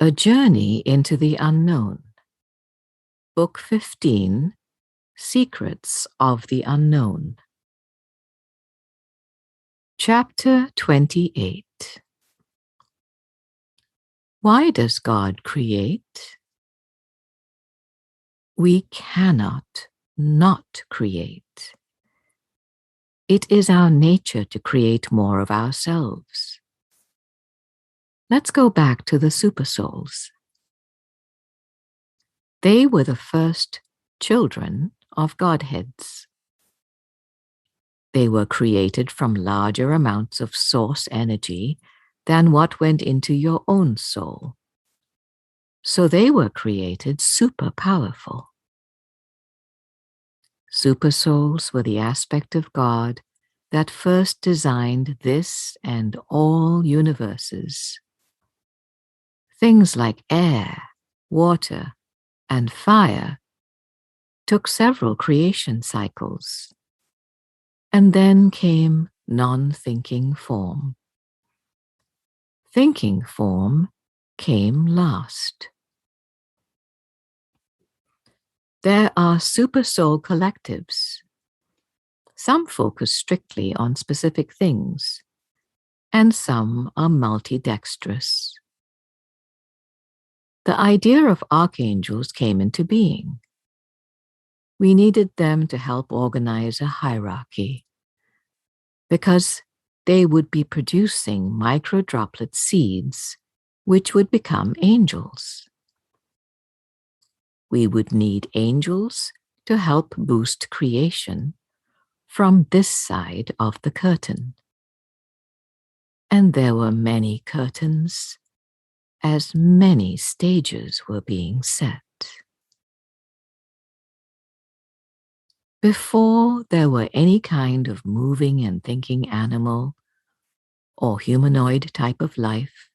A Journey into the Unknown. Book 15, Secrets of the Unknown. Chapter 28. Why does God create? We cannot not create. It is our nature to create more of ourselves. Let's go back to the supersouls. They were the first children of Godheads. They were created from larger amounts of source energy than what went into your own soul. So they were created super powerful. Supersouls were the aspect of God that first designed this and all universes. Things like air, water, and fire took several creation cycles. And then came non-thinking form. Thinking form came last. There are supersoul collectives. Some focus strictly on specific things, and some are multidextrous. The idea of archangels came into being. We needed them to help organize a hierarchy, because they would be producing microdroplet seeds, which would become angels. We would need angels to help boost creation from this side of the curtain. And there were many curtains, as many stages were being set. Before there were any kind of moving and thinking animal or humanoid type of life,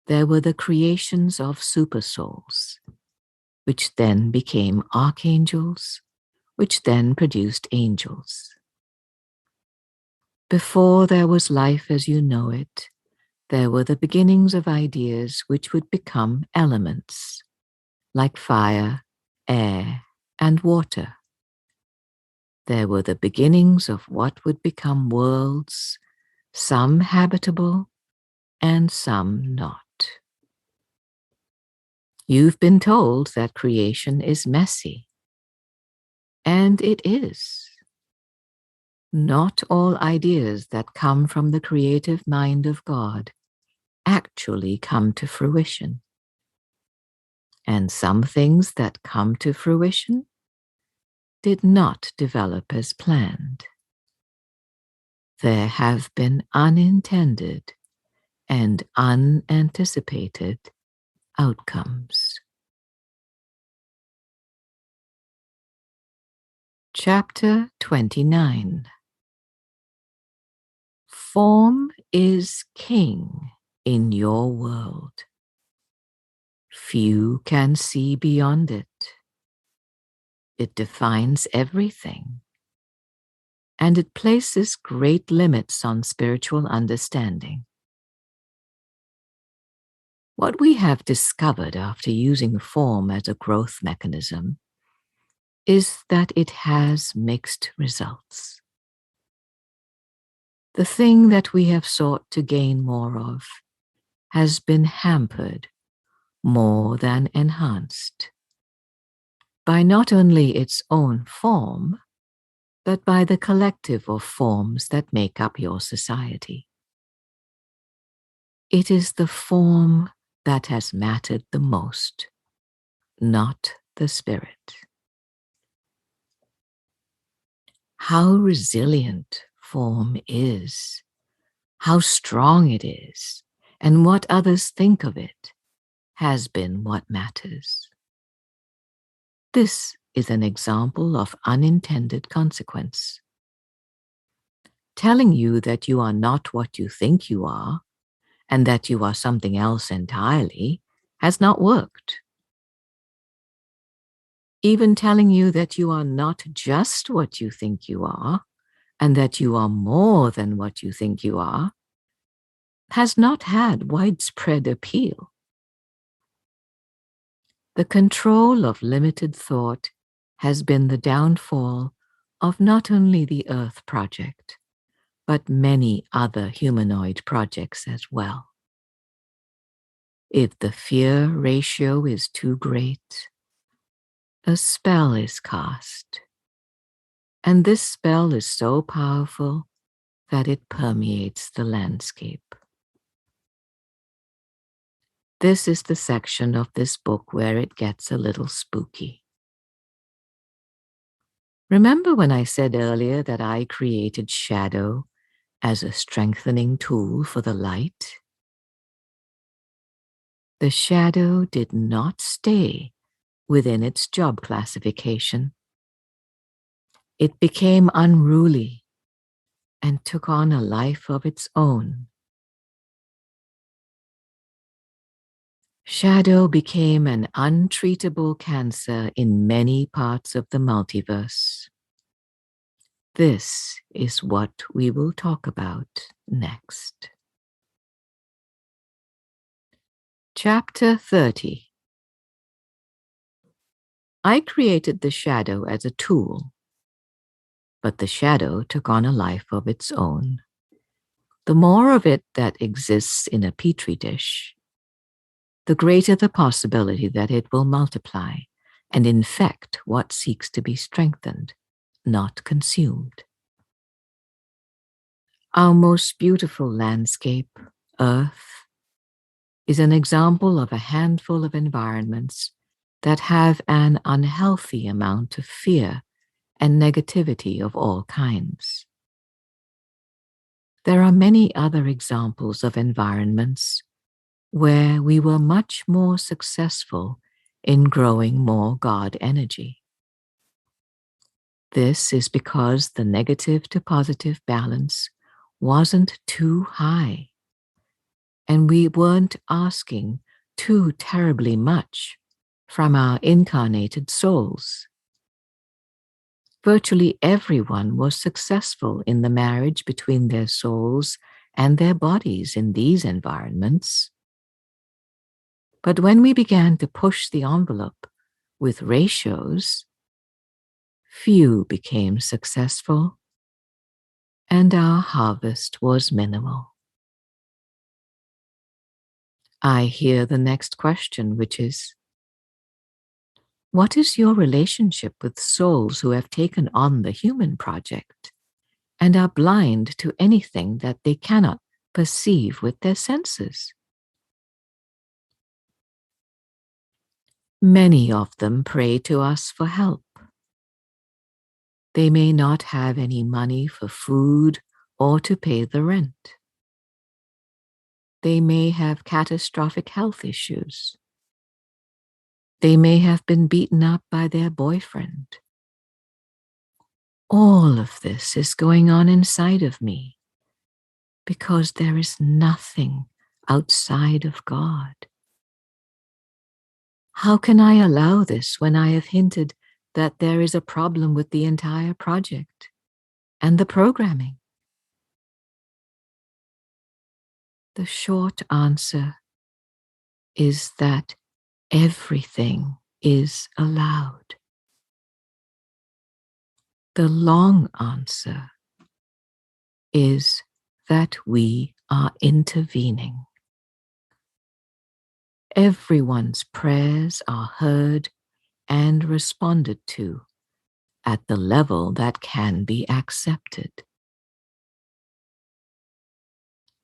there were the creations of supersouls, which then became archangels, which then produced angels. Before there was life as you know it, there were the beginnings of ideas which would become elements, like fire, air, and water. There were the beginnings of what would become worlds, some habitable and some not. You've been told that creation is messy, and it is. Not all ideas that come from the creative mind of God actually come to fruition. And some things that come to fruition did not develop as planned. There have been unintended and unanticipated outcomes. Chapter 29. Form is king in your world. Few can see beyond it. It defines everything, and it places great limits on spiritual understanding. What we have discovered after using form as a growth mechanism is that it has mixed results. The thing that we have sought to gain more of has been hampered more than enhanced by not only its own form, but by the collective of forms that make up your society. It is the form that has mattered the most, not the spirit. How resilient form is, how strong it is, and what others think of it has been what matters. This is an example of unintended consequence. Telling you that you are not what you think you are, and that you are something else entirely, has not worked. Even telling you that you are not just what you think you are, and that you are more than what you think you are, has not had widespread appeal. The control of limited thought has been the downfall of not only the Earth Project, but many other humanoid projects as well. If the fear ratio is too great, a spell is cast, and this spell is so powerful that it permeates the landscape. This is the section of this book where it gets a little spooky. Remember when I said earlier that I created shadow as a strengthening tool for the light? The shadow did not stay within its job classification. It became unruly and took on a life of its own. Shadow became an untreatable cancer in many parts of the multiverse. This is what we will talk about next. Chapter 30. I created the shadow as a tool, but the shadow took on a life of its own. The more of it that exists in a petri dish, the greater the possibility that it will multiply and infect what seeks to be strengthened, not consumed. Our most beautiful landscape, Earth, is an example of a handful of environments that have an unhealthy amount of fear and negativity of all kinds. There are many other examples of environments where we were much more successful in growing more God energy. This is because the negative to positive balance wasn't too high, and we weren't asking too terribly much from our incarnated souls. Virtually everyone was successful in the marriage between their souls and their bodies in these environments. But when we began to push the envelope with ratios, few became successful, and our harvest was minimal. I hear the next question, which is, what is your relationship with souls who have taken on the human project and are blind to anything that they cannot perceive with their senses? Many of them pray to us for help. They may not have any money for food or to pay the rent. They may have catastrophic health issues. They may have been beaten up by their boyfriend. All of this is going on inside of me because there is nothing outside of God. How can I allow this when I have hinted that there is a problem with the entire project and the programming? The short answer is that everything is allowed. The long answer is that we are intervening. Everyone's prayers are heard and responded to at the level that can be accepted.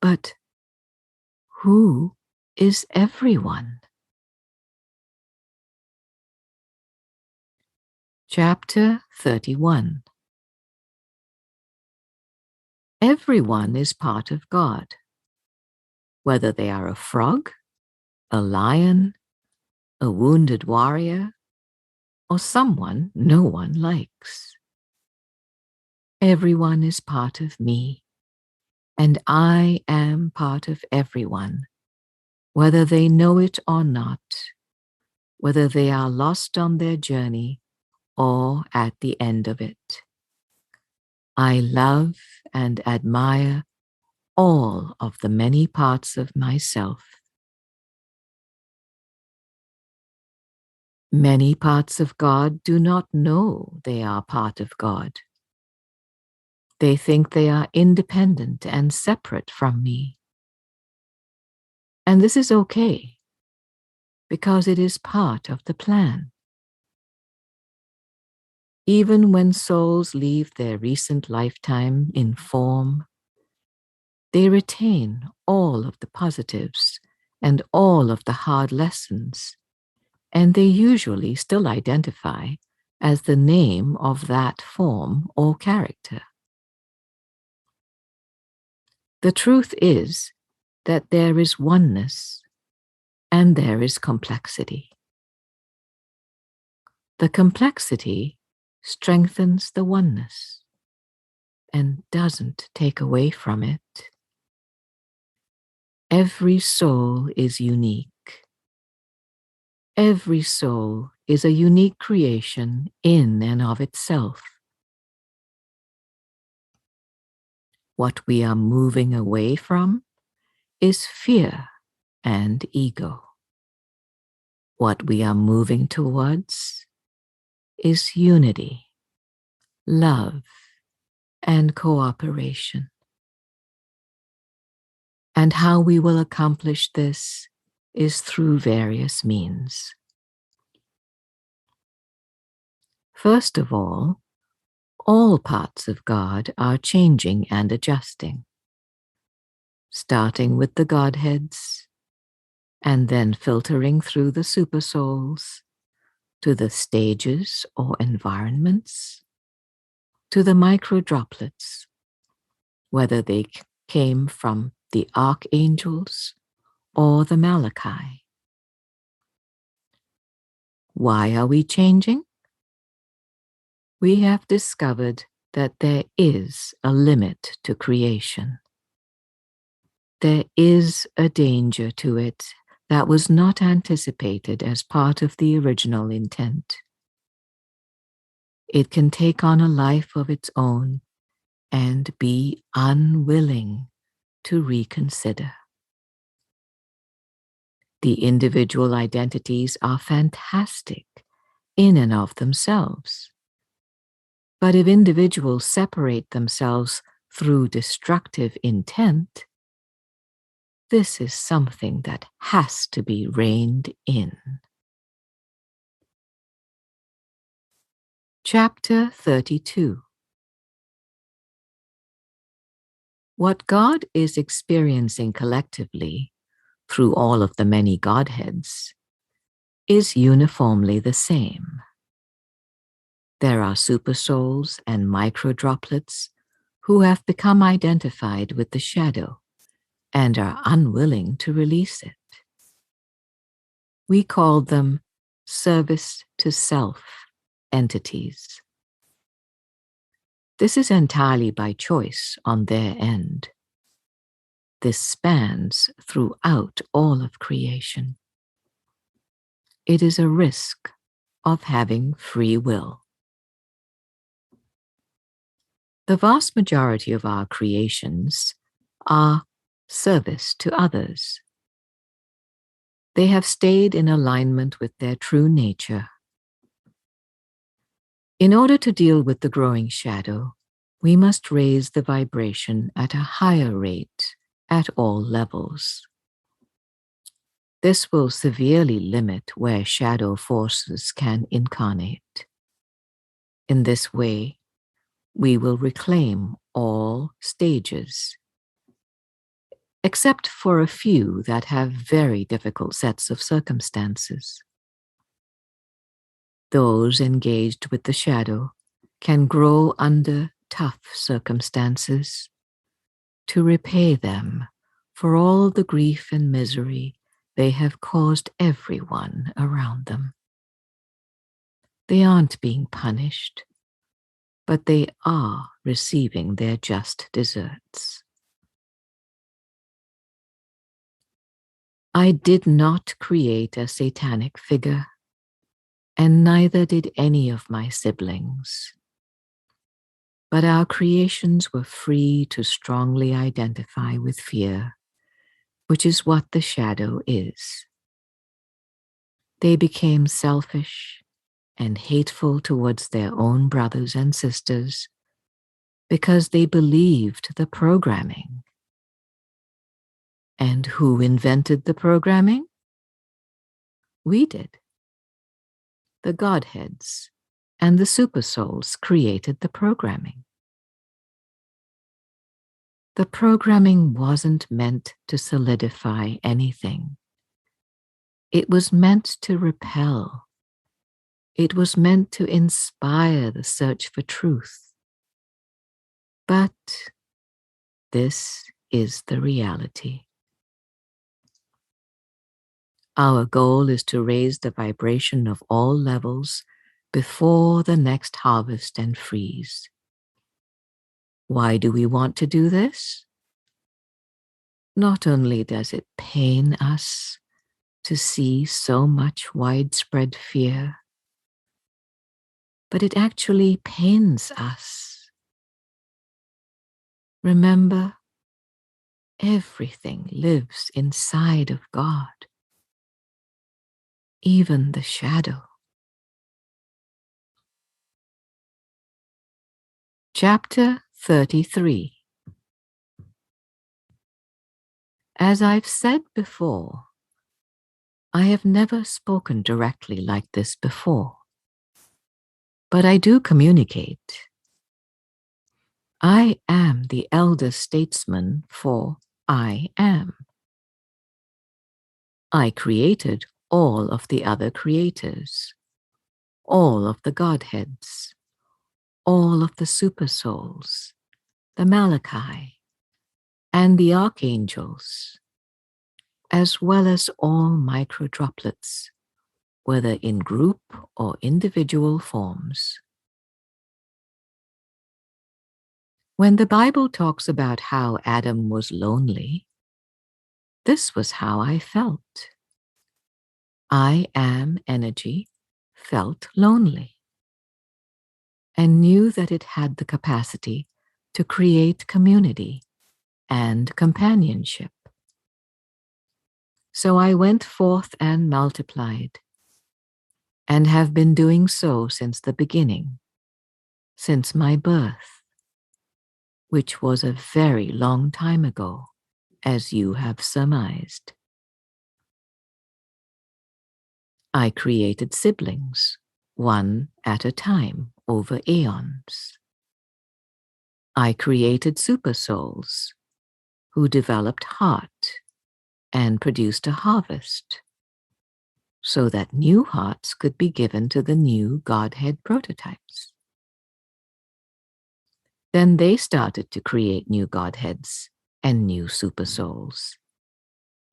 But who is everyone? Chapter 31. Everyone is part of God, whether they are a frog, a lion, a wounded warrior, or someone no one likes. Everyone is part of me, and I am part of everyone, whether they know it or not, whether they are lost on their journey or at the end of it. I love and admire all of the many parts of myself. Many parts of God do not know they are part of God. They think they are independent and separate from me. And this is okay, because it is part of the plan. Even when souls leave their recent lifetime in form, they retain all of the positives and all of the hard lessons, and they usually still identify as the name of that form or character. The truth is that there is oneness and there is complexity. The complexity strengthens the oneness and doesn't take away from it. Every soul is unique. Every soul is a unique creation in and of itself. What we are moving away from is fear and ego. What we are moving towards is unity, love, and cooperation. And how we will accomplish this is through various means. First of all parts of God are changing and adjusting, starting with the Godheads, and then filtering through the supersouls to the stages or environments, to the microdroplets, whether they came from the archangels or the Malachi. Why are we changing? We have discovered that there is a limit to creation. There is a danger to it that was not anticipated as part of the original intent. It can take on a life of its own and be unwilling to reconsider. The individual identities are fantastic in and of themselves. But if individuals separate themselves through destructive intent, this is something that has to be reined in. Chapter 32. What God is experiencing collectively through all of the many Godheads is uniformly the same. There are supersouls and microdroplets who have become identified with the shadow and are unwilling to release it. We call them service to self entities. This is entirely by choice on their end. This spans throughout all of creation. It is a risk of having free will. The vast majority of our creations are service to others. They have stayed in alignment with their true nature. In order to deal with the growing shadow, we must raise the vibration at a higher rate at all levels. This will severely limit where shadow forces can incarnate. In this way, we will reclaim all stages, except for a few that have very difficult sets of circumstances. Those engaged with the shadow can grow under tough circumstances to repay them for all the grief and misery they have caused everyone around them. They aren't being punished, but they are receiving their just deserts. I did not create a satanic figure, and neither did any of my siblings. But our creations were free to strongly identify with fear, which is what the shadow is. They became selfish and hateful towards their own brothers and sisters because they believed the programming. And who invented the programming? We did. The Godheads and the Supersouls created the programming. The programming wasn't meant to solidify anything. It was meant to repel. It was meant to inspire the search for truth. But this is the reality. Our goal is to raise the vibration of all levels before the next harvest and freeze. Why do we want to do this? Not only does it pain us to see so much widespread fear, but it actually pains us. Remember, everything lives inside of God, even the shadow. Chapter 33. As I've said before, I have never spoken directly like this before, but I do communicate. I am the elder statesman for I am. I created all of the other creators, all of the Godheads, all of the Supersouls, the Malachi, and the Archangels, as well as all microdroplets, whether in group or individual forms. When the Bible talks about how Adam was lonely, this was how I felt. I am energy felt lonely and knew that it had the capacity to create community and companionship. So I went forth and multiplied, and have been doing so since the beginning, since my birth, which was a very long time ago, as you have surmised. I created siblings, one at a time, over eons. I created supersouls, who developed heart and produced a harvest, so that new hearts could be given to the new Godhead prototypes. Then they started to create new Godheads and new supersouls,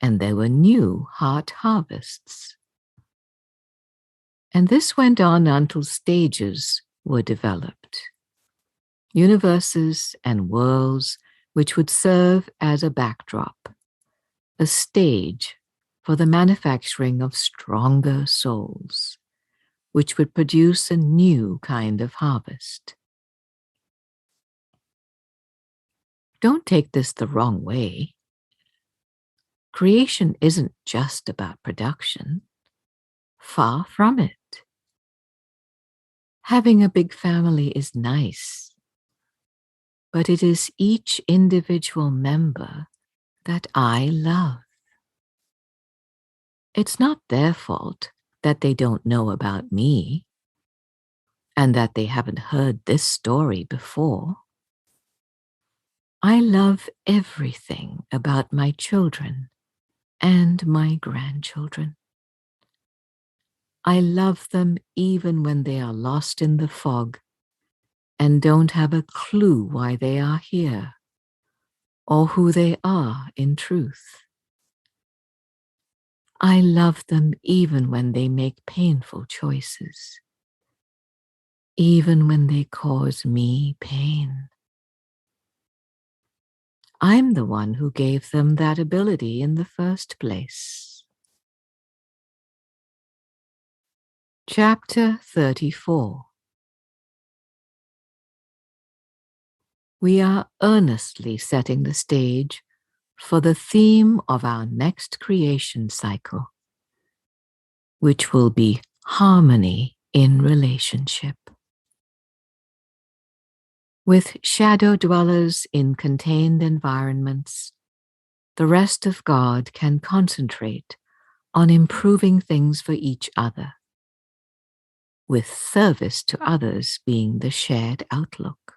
and there were new heart harvests. And this went on until stages were developed, universes and worlds which would serve as a backdrop, a stage for the manufacturing of stronger souls, which would produce a new kind of harvest. Don't take this the wrong way. Creation isn't just about production. Far from it. Having a big family is nice, but it is each individual member that I love. It's not their fault that they don't know about me and that they haven't heard this story before. I love everything about my children and my grandchildren. I love them even when they are lost in the fog and don't have a clue why they are here or who they are in truth. I love them even when they make painful choices, even when they cause me pain. I'm the one who gave them that ability in the first place. Chapter 34. We are earnestly setting the stage for the theme of our next creation cycle. which will be harmony in relationship. With shadow dwellers in contained environments, the rest of God can concentrate on improving things for each other, with service to others being the shared outlook.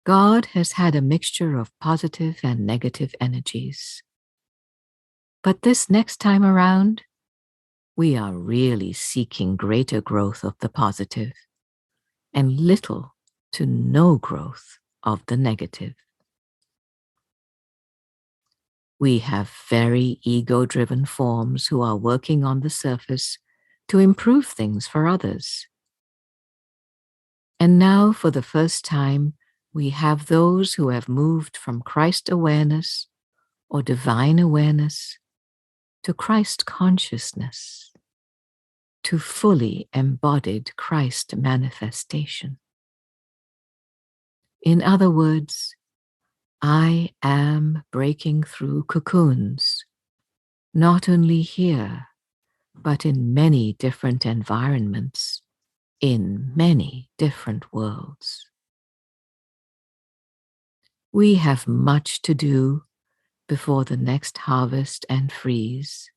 God has had a mixture of positive and negative energies. But this next time around, we are really seeking greater growth of the positive and little to no growth of the negative. We have very ego-driven forms who are working on the surface to improve things for others. And now, for the first time, we have those who have moved from Christ awareness or divine awareness to Christ consciousness, to fully embodied Christ manifestation. In other words, I am breaking through cocoons, not only here, but in many different environments, in many different worlds. We have much to do before the next harvest and freeze.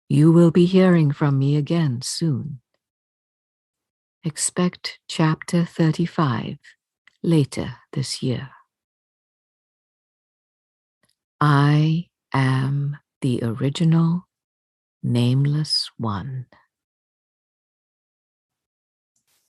You will be hearing from me again soon. Expect chapter 35 later this year. I am the original, nameless one.